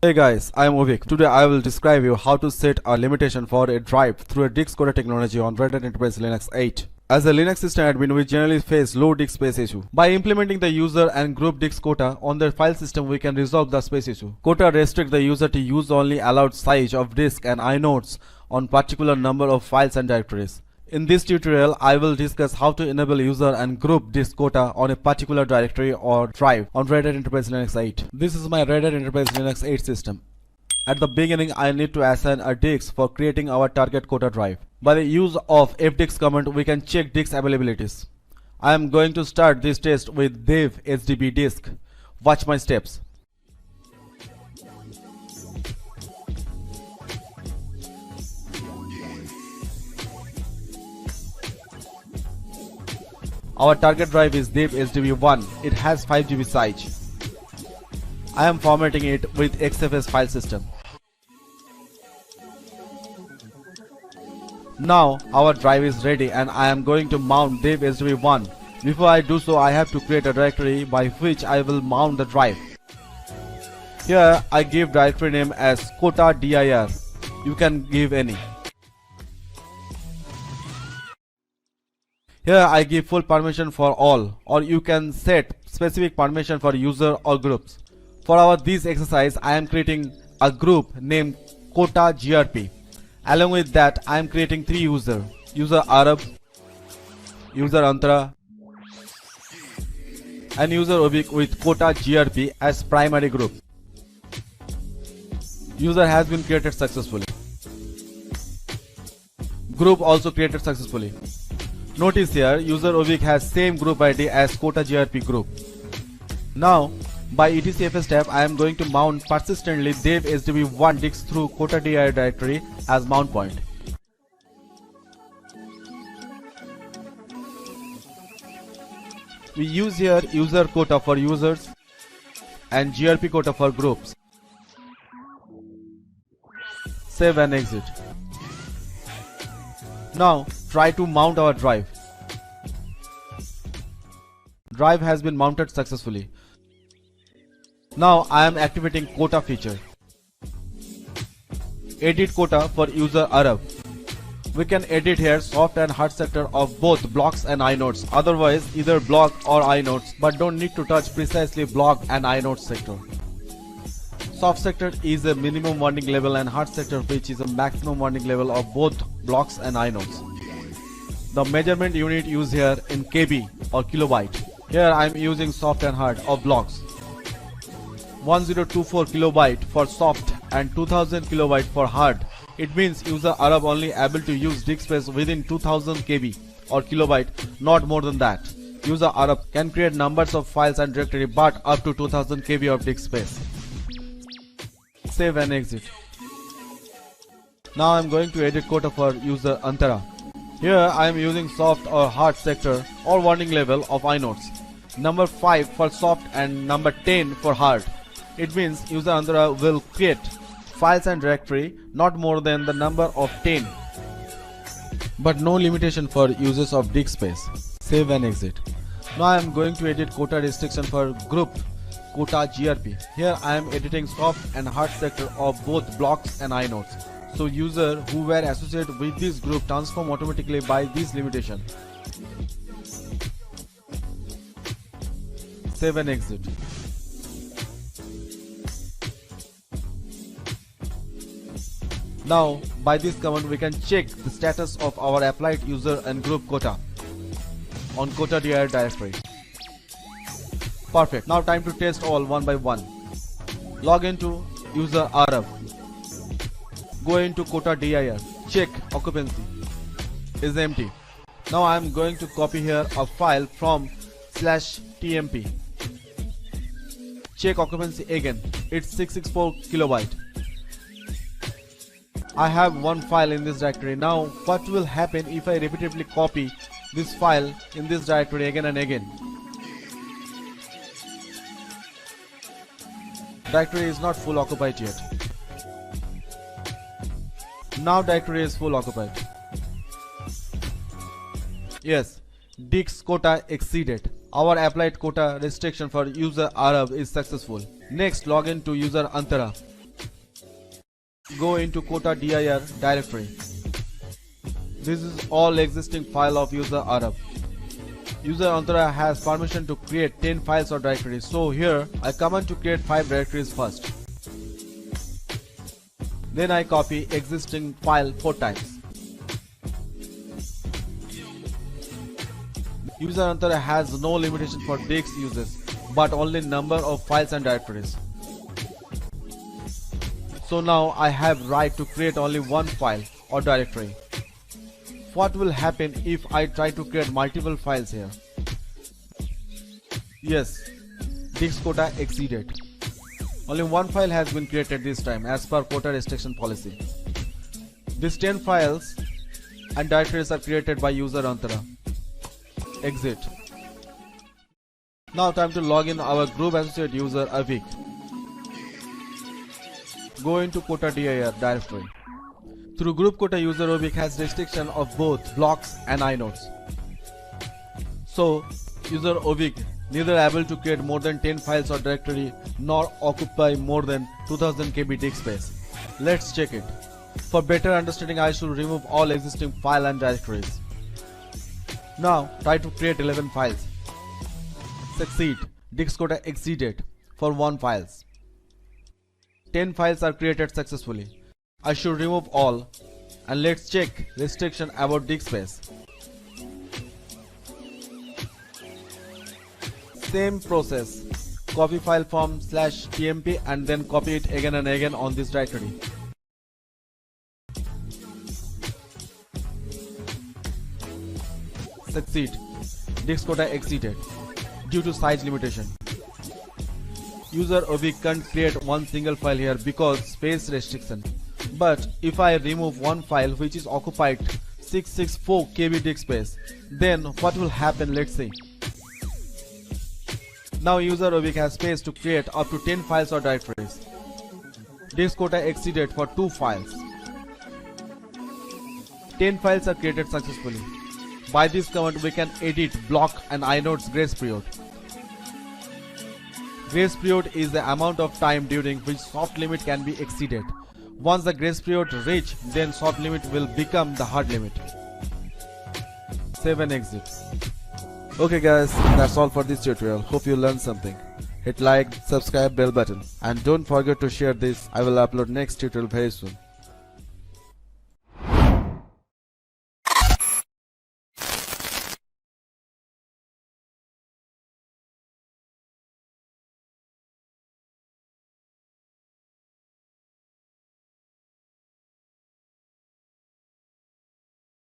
Hey guys, I am Uvik. Today I will describe you how to set a limitation for a drive through a Disk Quota technology on Red Hat Enterprise Linux 8. As a Linux system admin, we generally face low disk space issue. By implementing the user and group disk quota on their file system, we can resolve the space issue. Quota restricts the user to use only allowed size of disk and inodes on particular number of files and directories. In this tutorial, I will discuss how to enable user and group disk quota on a particular directory or drive on Red Hat Enterprise Linux 8. This is my Red Hat Enterprise Linux 8 system. At the beginning, I need to assign a disk for creating our target quota drive. By the use of fdisk command, we can check disk availabilities. I am going to start this test with dev hdb disk. Watch my steps. Our target drive is dev hdb1. It has 5 GB size. I am formatting it with XFS file system. Now our drive is ready and I am going to mount dev hdb1. Before I do so, I have to create a directory by which I will mount the drive. Here I give directory name as quota dir. You can give any. Here I give full permission for all, or you can set specific permission for user or groups. For this exercise, I am creating a group named quota grp. Along with that, I am creating 3 users: user Arab, user Antara, and user Ubik with quota grp as primary group. User has been created successfully. Group also created successfully. Notice here, user Ubik has same group ID as quota grp group. Now, by etcfs tab, I am going to mount persistently dev hdb1 disk through quota dir directory as mount point. We use here user quota for users and grp quota for groups. Save and exit. Now try to mount our drive. Drive has been mounted successfully. Now I am activating quota feature. Edit quota for user Arab. We can edit here soft and hard sector of both blocks and inodes. Otherwise either block or inodes, but don't need to touch precisely block and inode sector. Soft sector is a minimum warning level and hard sector which is a maximum warning level of both blocks and inodes. The measurement unit used here in KB or kilobyte. Here I am using soft and hard of blocks. 1024 kilobyte for soft and 2000 kilobyte for hard. It means user Arab only able to use disk space within 2000 KB or kilobyte, not more than that. User Arab can create numbers of files and directory but up to 2000 KB of disk space. Save and exit. Now I am going to edit quota for user Antara. Here I am using soft or hard sector or warning level of inodes. Number 5 for soft and number 10 for hard. It means user Antara will create files and directory not more than the number of 10, but no limitation for users of disk space. Save and exit. Now I am going to edit quota restriction for group quota grp. Here I am editing soft and hard sector of both blocks and inodes. So user who were associated with this group transform automatically by this limitation. Save and exit. Now by this command we can check the status of our applied user and group quota on quota dir directory. Perfect. Now time to test all one by one. Log into user Arab. Go into quota dir. Check occupancy is empty. Now I am going to copy here a file from /tmp. Check occupancy again. It's 664 kilobyte. I have one file in this directory. Now what will happen if I repeatedly copy this file in this directory again and again? Directory is not full occupied yet. Now directory is full occupied. Yes, Disk Quota exceeded. Our applied quota restriction for user Arab is successful. Next, log in to user Antara. Go into Quota dir directory. This is all existing file of user Arab. User Antara has permission to create 10 files or directories. So here I command to create 5 directories first. Then I copy existing file 4 times. User Antara has no limitation for disk uses, but only number of files and directories. So now I have right to create only one file or directory. What will happen if I try to create multiple files here? Yes, disk quota exceeded. Only one file has been created this time as per quota restriction policy. These 10 files and directories are created by user Antara. Exit. Now time to log in our group associate user Avik. Go into Quota dir directory. Through group quota, user Avik has restriction of both blocks and inodes. So user Avik neither able to create more than 10 files or directory nor occupy more than 2000 KB disk space. Let's check it. For better understanding, I should remove all existing file and directories. Now try to create 11 files. Succeed. Disk quota exceeded for 1 files. 10 files are created successfully. I should remove all and let's check restriction about disk space. Same process. Copy file from /tmp and then copy it again and again on this directory. Succeed. Disk quota exceeded due to size limitation. User Avik can't create one single file here because space restriction. But if I remove one file which is occupied 664 KB disk space, then what will happen? Let's see. Now user Avik has space to create up to 10 files or directories. Disk quota exceeded for 2 files. 10 files are created successfully. By this command we can edit block and inode's grace period. Grace period is the amount of time during which soft limit can be exceeded. Once the grace period reach, then soft limit will become the hard limit. Save and exit. Okay guys, that's all for this tutorial. Hope you learned something. Hit like, subscribe, bell button, and don't forget to share this. I will upload next tutorial very soon.